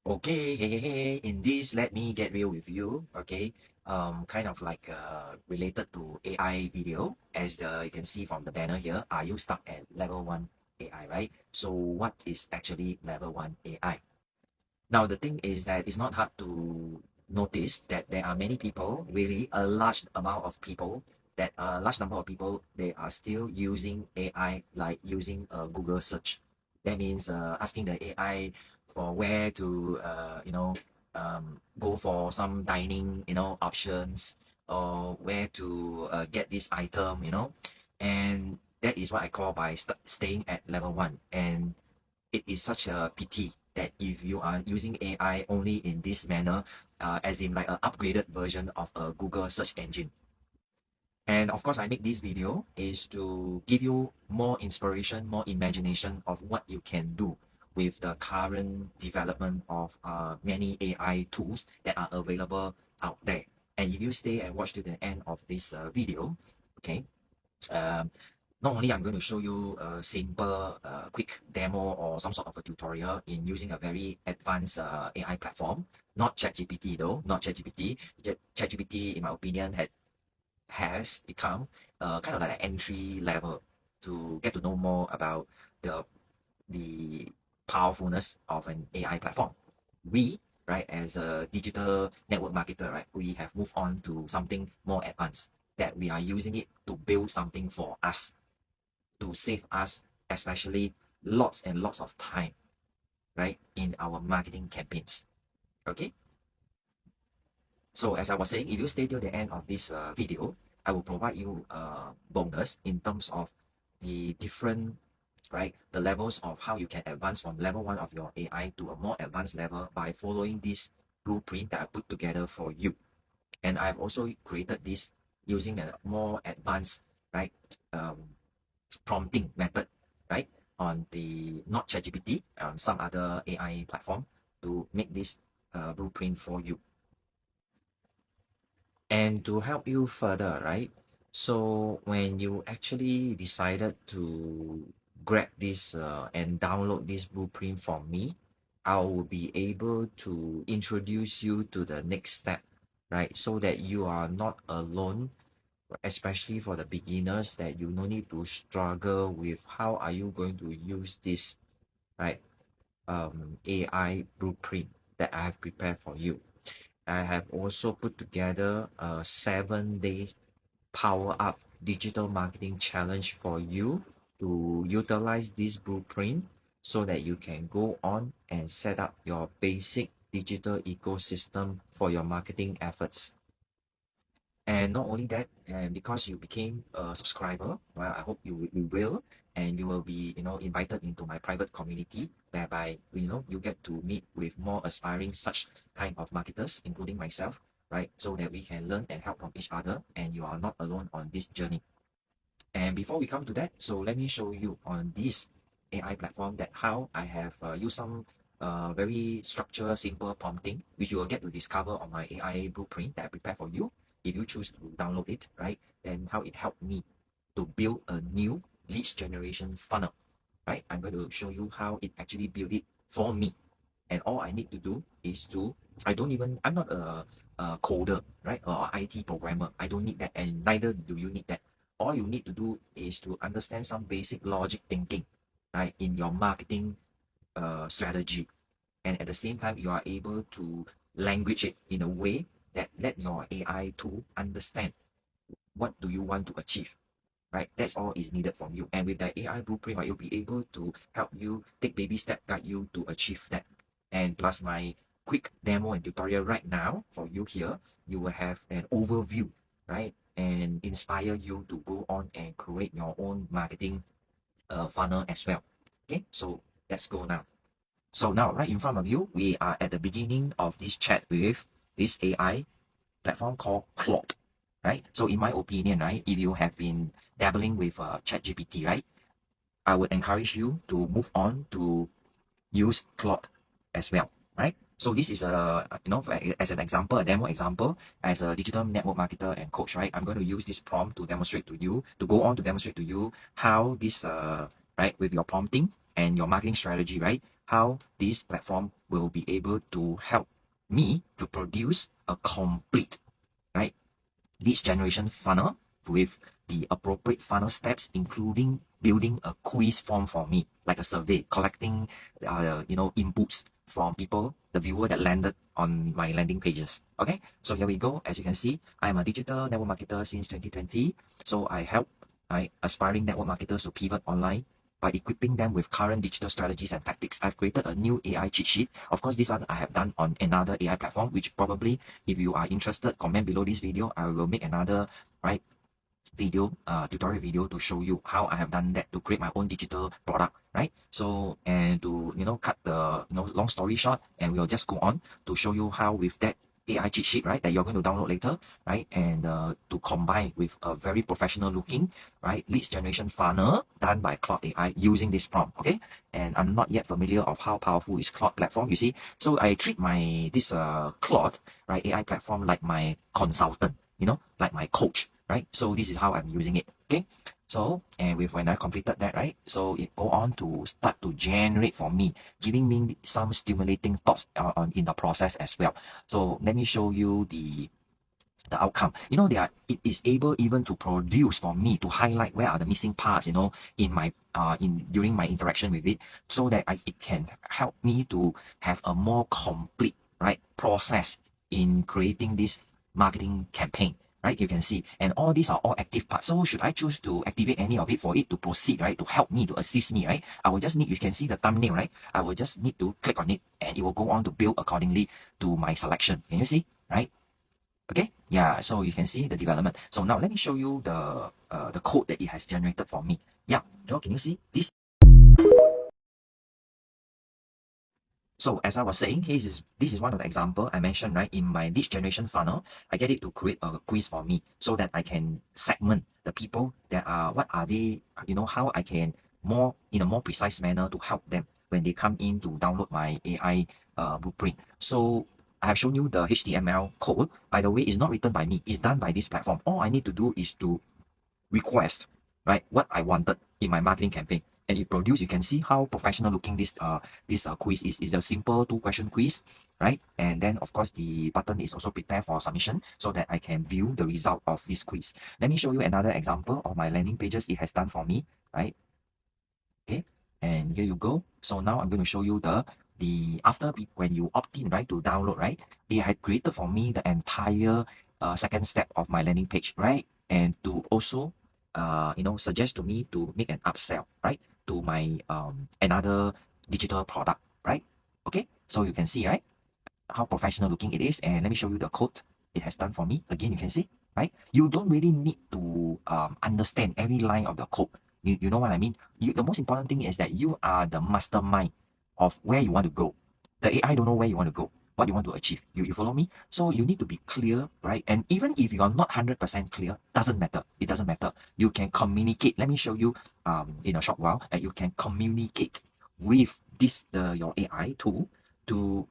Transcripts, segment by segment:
Okay, hey, in this, let me get real with you, okay? Kind of like related to AI video, as you can see from the banner here, are you stuck at level 1 AI, right? So what is actually level 1 AI? Now, the thing is that it's not hard to notice that there are many people, really a large amount of people, that a large number of people, they are still using AI like using a Google search. That means asking the AI for where to, go for some dining, options, or where to get this item, and that is what I call by staying at level 1. And it is such a pity that if you are using AI only in this manner, as in like an upgraded version of a Google search engine. And of course, I make this video is to give you more inspiration, more imagination of what you can do with the current development of many AI tools that are available out there. And if you stay and watch to the end of this video, okay, um, not only I'm going to show you a simple, quick demo or some sort of a tutorial in using a very advanced AI platform, not ChatGPT though, not ChatGPT. ChatGPT, in my opinion, has become kind of like an entry level to get to know more about the powerfulness of an AI platform. We, right, as a digital network marketer, right, we have moved on to something more advanced that we are using it to build something for us to save us, especially lots and lots of time, right, in our marketing campaigns. Okay. So as I was saying, if you stay till the end of this video, I will provide you a bonus in terms of the different, right, the levels of how you can advance from level 1 of your AI to a more advanced level by following this blueprint that I put together for you. And I've also created this using a more advanced, right, um, prompting method, right, on the not ChatGPT, on some other AI platform to make this blueprint for you. And to help you further, right? So when you actually decided to grab this and download this blueprint from me, I will be able to introduce you to the next step, right? So that you are not alone, especially for the beginners, that you no need to struggle with how are you going to use this, right, AI blueprint that I have prepared for you. I have also put together a 7-day power up digital marketing challenge for you to utilize this blueprint so that you can go on and set up your basic digital ecosystem for your marketing efforts. And not only that, and because you became a subscriber, well, I hope you will, and you will be, invited into my private community, whereby, you get to meet with more aspiring such kind of marketers, including myself, right? So that we can learn and help from each other, and you are not alone on this journey. And before we come to that, so let me show you on this AI platform that how I have used some very structured, simple prompting, which you will get to discover on my AI blueprint that I prepare for you. If you choose to download it, right, then how it helped me to build a new leads generation funnel, right? I'm going to show you how it actually built it for me. And all I need to do is I'm not a coder, right, or IT programmer. I don't need that, and neither do you need that. All you need to do is to understand some basic logic thinking, right, in your marketing strategy. And at the same time, you are able to language it in a way that let your AI tool understand what do you want to achieve, right? That's all is needed from you. And with the AI blueprint, right, you'll be able to help you take baby step, guide you to achieve that. And plus my quick demo and tutorial right now for you here, you will have an overview, right? And inspire you to go on and create your own marketing funnel as well. Okay, so let's go now. So now, right in front of you, we are at the beginning of this chat with this AI platform called Claud, right? So in my opinion, right, if you have been dabbling with ChatGPT, right, I would encourage you to move on to use Claude as well, right? So this is as an example, a demo example, as a digital network marketer and coach, right? I'm going to use this prompt to demonstrate to you, to go on to demonstrate to you how this, right, with your prompting, and your marketing strategy, right? How this platform will be able to help me to produce a complete, right, leads generation funnel with the appropriate funnel steps, including building a quiz form for me, like a survey, collecting, inputs from people, the viewer that landed on my landing pages. Okay, so here we go. As you can see, I'm a digital network marketer since 2020. So I help aspiring network marketers to pivot online by equipping them with current digital strategies and tactics. I've created a new AI cheat sheet. Of course, this one I have done on another AI platform, which probably, if you are interested, comment below this video. I will make another, right, tutorial video to show you how I have done that to create my own digital product, right? So, and to, cut the, long story short, and we'll just go on to show you how with that AI cheat sheet, right, that you're going to download later, right, and to combine with a very professional looking, right, leads generation funnel done by Claud AI using this prompt, okay? And I'm not yet familiar of how powerful is Claud platform, you see. So I treat this Claud, right, AI platform like my consultant, like my coach, right? So this is how I'm using it, okay? So, and when I completed that, right, so it go on to start to generate for me, giving me some stimulating thoughts in the process as well. So let me show you the outcome. It is able even to produce for me to highlight where are the missing parts, in my during my interaction with it, so that it can help me to have a more complete, right, process in creating this marketing campaign, right? You can see, and all these are all active parts. So should I choose to activate any of it for it to proceed, right, to help me, to assist me, right, I will just need, you can see the thumbnail, right, I will just need to click on it and it will go on to build accordingly to my selection. Can you see, right? Okay, yeah, so you can see the development. So now let me show you the code that it has generated for me. Yeah, can you see this? So as I was saying, this is one of the example I mentioned, right? In my lead generation funnel, I get it to create a quiz for me so that I can segment the people that are, what are they, how I can in a more precise manner to help them when they come in to download my AI blueprint. So I have shown you the HTML code. By the way, it's not written by me. It's done by this platform. All I need to do is to request, right, what I wanted in my marketing campaign, and it produced. You can see how professional looking this quiz is. It's a simple 2-question quiz, right? And then of course the button is also prepared for submission so that I can view the result of this quiz. Let me show you another example of my landing pages it has done for me, right? Okay, and here you go. So now I'm going to show you when you opt in, right, to download, right, it had created for me the entire second step of my landing page, right, and to also suggest to me to make an upsell, right, to my another digital product, right? Okay, so you can see, right, how professional looking it is. And let me show you the code it has done for me. Again, you can see, right, you don't really need to understand every line of the code. You know what I mean? The most important thing is that you are the mastermind of where you want to go. The AI don't know where you want to go, what you want to achieve. You follow me? So you need to be clear, right? And even if you are not 100% clear, doesn't matter. It doesn't matter. You can communicate. Let me show you in a short while that you can communicate with your AI tool to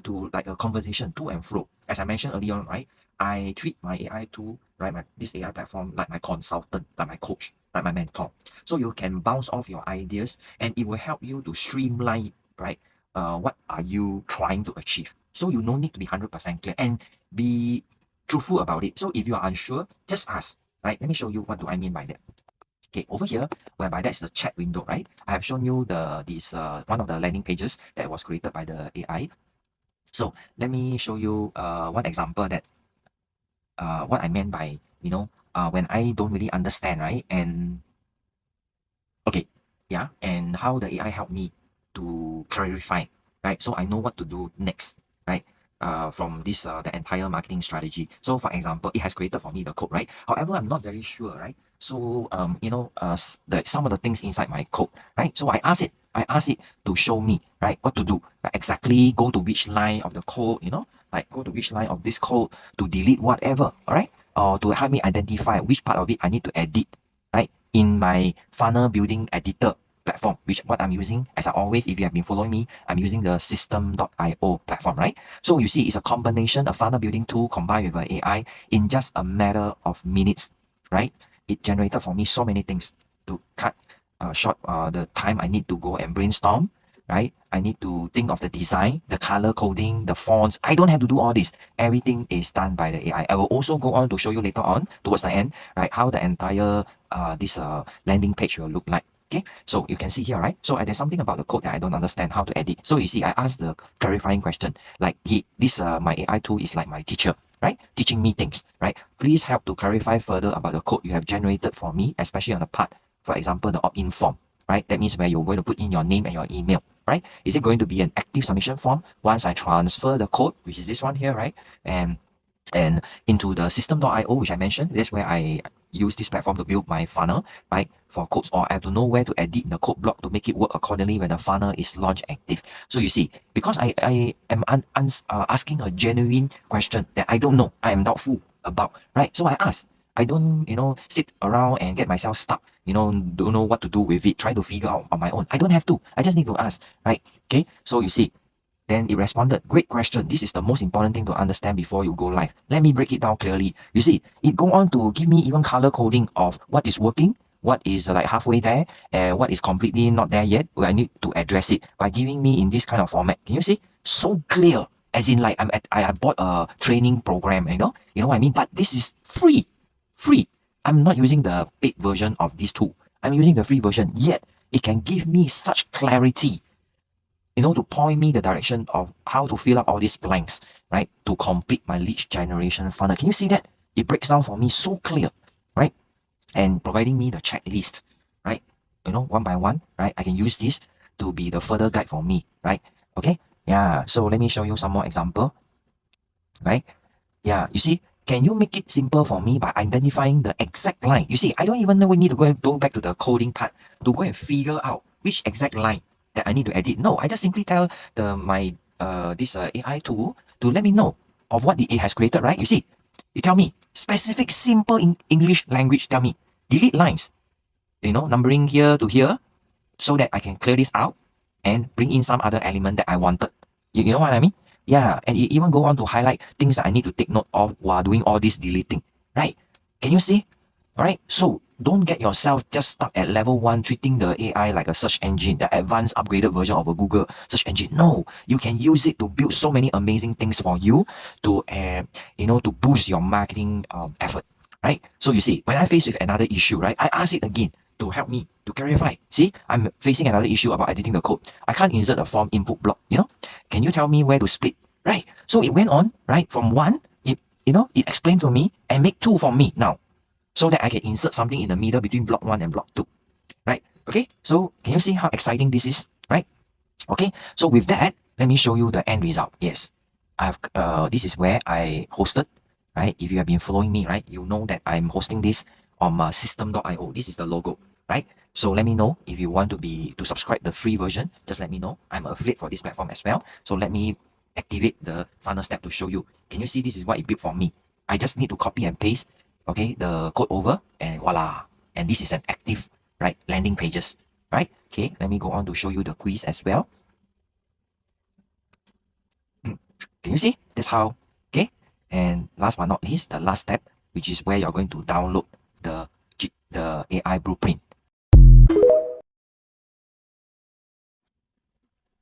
to like a conversation to and fro. As I mentioned earlier on, right, I treat my AI tool, right, this AI platform like my consultant, like my coach, like my mentor. So you can bounce off your ideas and it will help you to streamline, right, what are you trying to achieve. So you no need to be 100% clear and be truthful about it. So if you are unsure, just ask, right? Let me show you what do I mean by that. Okay, over here, whereby that's the chat window, right? I have shown you this one of the landing pages that was created by the AI. So let me show you one example that what I meant by, when I don't really understand, right? And okay, yeah, and how the AI helped me to clarify, right? So I know what to do next, right? From this the entire marketing strategy. So for example, it has created for me the code, right? However, I'm not very sure, right? So some of the things inside my code, right? So I ask it to show me, right, what to do, like exactly go to which line of the code, like go to which line of this code to delete whatever, all right? Or to help me identify which part of it I need to edit, right, in my funnel building editor platform, which what I'm using, as I always, if you have been following me, I'm using the system.io platform, right? So you see, it's a combination, a funnel building tool combined with an AI in just a matter of minutes, right? It generated for me so many things to cut the time I need to go and brainstorm, right? I need to think of the design, the color coding, the fonts. I don't have to do all this. Everything is done by the AI. I will also go on to show you later on towards the end, right, how the entire this landing page will look like. Okay, so you can see here, right? So there's something about the code that I don't understand how to edit. So you see, I asked the clarifying question, like my AI tool is like my teacher, right? Teaching me things, right? Please help to clarify further about the code you have generated for me, especially on the part, for example, the opt-in form, right? That means where you're going to put in your name and your email, right? Is it going to be an active submission form once I transfer the code, which is this one here, right? And into the system.io, which I mentioned, that's where I use this platform to build my funnel, right, for codes, or I have to know where to edit the code block to make it work accordingly when the funnel is launch active. So you see, because I am asking a genuine question that I don't know, I am doubtful about, right? So I ask. I don't, sit around and get myself stuck, don't know what to do with it, try to figure out on my own. I don't have to. I just need to ask, right? Okay, so you see, then it responded, great question. This is the most important thing to understand before you go live. Let me break it down clearly. You see, it go on to give me even color coding of what is working, what is like halfway there, and what is completely not there yet. Where I need to address it by giving me in this kind of format. Can you see? So clear. As in like I bought a training program, you know what I mean? But this is free. Free. I'm not using the paid version of this tool. I'm using the free version, yet it can give me such clarity, to point me the direction of how to fill up all these blanks, right, to complete my lead generation funnel. Can you see that? It breaks down for me so clear, right? And providing me the checklist, right? One by one, right? I can use this to be the further guide for me, right? Okay, yeah. So let me show you some more example, right? Yeah, you see, can you make it simple for me by identifying the exact line? You see, I don't even know we need to go back to the coding part to go and figure out which exact line that I need to edit. No, I just simply tell my this AI tool to let me know of what it has created, right? You see, you tell me specific simple in English language, tell me delete lines, numbering here to here, so that I can clear this out and bring in some other element that I wanted. You know what I mean? Yeah, and it even go on to highlight things that I need to take note of while doing all this deleting, right? Can you see? All right, so don't get yourself just stuck at level 1, treating the AI like a search engine, the advanced upgraded version of a Google search engine. No, you can use it to build so many amazing things for you to, to boost your marketing effort, right? So you see, when I face with another issue, right, I ask it again to help me to clarify. See, I'm facing another issue about editing the code. I can't insert a form input block, Can you tell me where to split? Right. So it went on, right, from 1, it explained to me and make 2 for me now, so that I can insert something in the middle between block 1 and block 2. Right. Okay. So can you see how exciting this is? Right. Okay. So with that, let me show you the end result. Yes. This is where I hosted, right? If you have been following me, right, you know that I'm hosting this on system.io. This is the logo, right? So let me know if you want to subscribe the free version. Just let me know. I'm an affiliate for this platform as well. So let me activate the final step to show you. Can you see this is what it built for me? I just need to copy and paste, okay, the code over, and voila. And this is an active, right, landing pages, right? Okay, let me go on to show you the quiz as well. Can you see? That's how. Okay. And last but not least, the last step, which is where you're going to download the AI blueprint.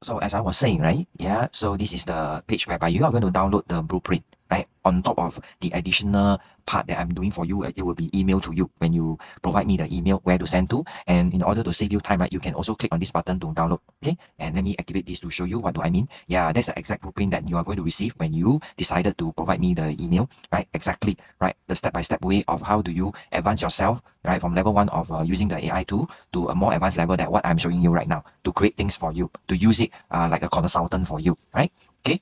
So as I was saying, right? Yeah. So this is the page whereby you are going to download the blueprint, right? On top of the additional part that I'm doing for you, it will be emailed to you when you provide me the email where to send to. And in order to save you time, right, you can also click on this button to download. Okay. And let me activate this to show you what do I mean. Yeah, that's the exact blueprint that you are going to receive when you decided to provide me the email, right? Exactly, right? The step-by-step way of how do you advance yourself, right? From level 1 of using the AI tool to a more advanced level that what I'm showing you right now, to create things for you, to use it like a consultant for you, right? Okay.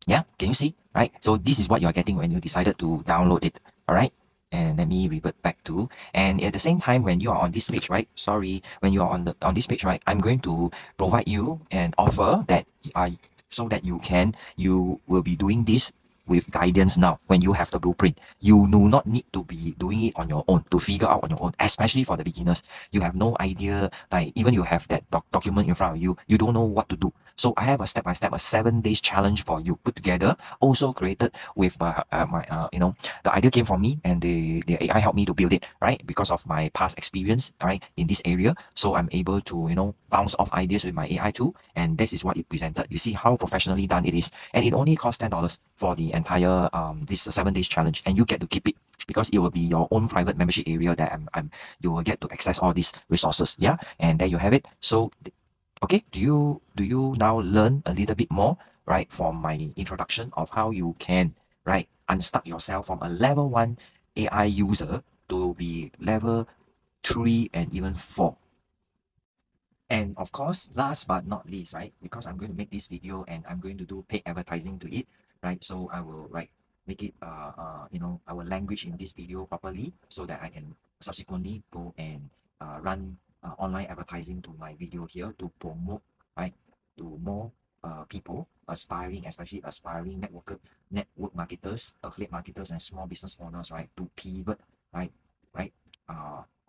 Yeah, can you see? Right. So this is what you're getting when you decided to download it. All right. And let me revert back to, and at the same time, when you are on this page, right? Sorry, when you are on this page, right? I'm going to provide you an offer that so that you will be doing this with guidance now. When you have the blueprint, you do not need to be doing it on your own to figure out on your own, especially for the beginners. You have no idea, like even you have that document in front of you, you don't know what to do. So I have a step by step, a 7 days challenge for you put together, also created with the idea came from me, and the AI helped me to build it, right? Because of my past experience, right, in this area. So I'm able to, bounce off ideas with my AI too. And this is what it presented. You see how professionally done it is. And it only costs $10 for the entire this 7 days challenge. And you get to keep it because it will be your own private membership area that you will get to access all these resources. Yeah. And there you have it. So okay, do you now learn a little bit more, right, from my introduction of how you can, right, unstuck yourself from a level 1 AI user to be level 3 and even 4. And of course, last but not least, right, because I'm going to make this video and I'm going to do paid advertising to it, right? So I will, right, make it, our language in this video properly so that I can subsequently go and run online advertising to my video here to promote, right, to more people aspiring, especially aspiring network marketers, affiliate marketers, and small business owners, right, to pivot, right, right,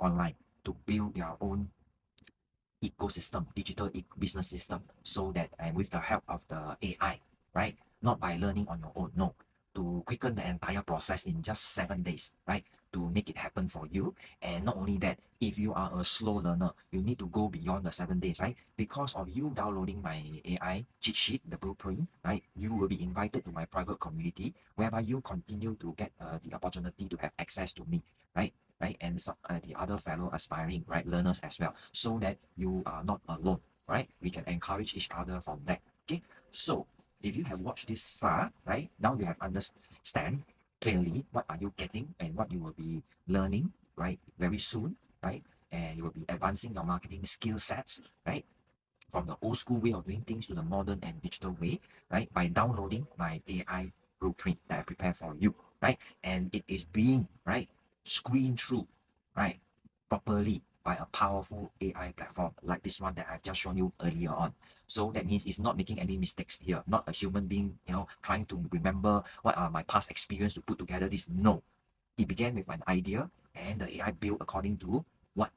online to build their own ecosystem, digital business system, so that, and with the help of the AI, right? Not by learning on your own, no. To quicken the entire process in just 7 days, right? To make it happen for you. And not only that, if you are a slow learner, you need to go beyond the 7 days, right? Because of you downloading my AI cheat sheet, the blueprint, right? You will be invited to my private community, whereby you continue to get the opportunity to have access to me, right? Right, and some, the other fellow aspiring, right, learners as well, so that you are not alone, right? We can encourage each other from that. Okay, so if you have watched this far, right, now you have understand clearly what are you getting and what you will be learning, right, very soon, right? And you will be advancing your marketing skill sets, right, from the old school way of doing things to the modern and digital way, right? By downloading my AI blueprint that I prepare for you, right? And it is being, right, screened through, right, properly by a powerful AI platform like this one that I've just shown you earlier on. So that means it's not making any mistakes here, not a human being, trying to remember what are my past experience to put together this. No, it began with an idea, and the AI built according to what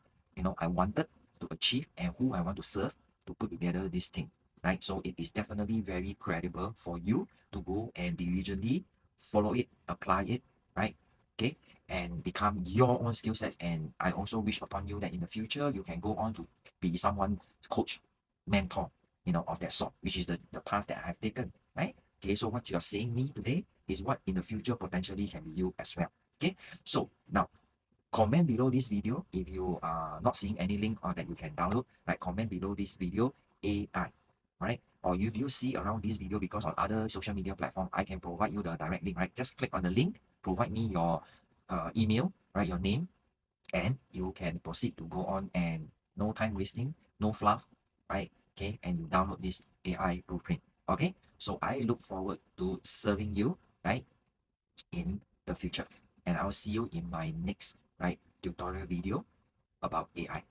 I wanted to achieve and who I want to serve to put together this thing, right? So it is definitely very credible for you to go and diligently follow it, apply it, right? Okay, and become your own skill sets. And I also wish upon you that in the future you can go on to be someone coach, mentor, of that sort, which is the path that I have taken, right? Okay, so what you're saying me today is what in the future potentially can be you as well. Okay, so now comment below this video if you are not seeing any link or that you can download, right? Comment below this video AI, right? Or if you see around this video because on other social media platform, I can provide you the direct link, right? Just click on the link, provide me your email, right? Your name, and you can proceed to go on, and no time wasting, no fluff, right? Okay, and you download this AI blueprint. Okay, so I look forward to serving you, right, in the future. And I'll see you in my next, right, tutorial video about AI.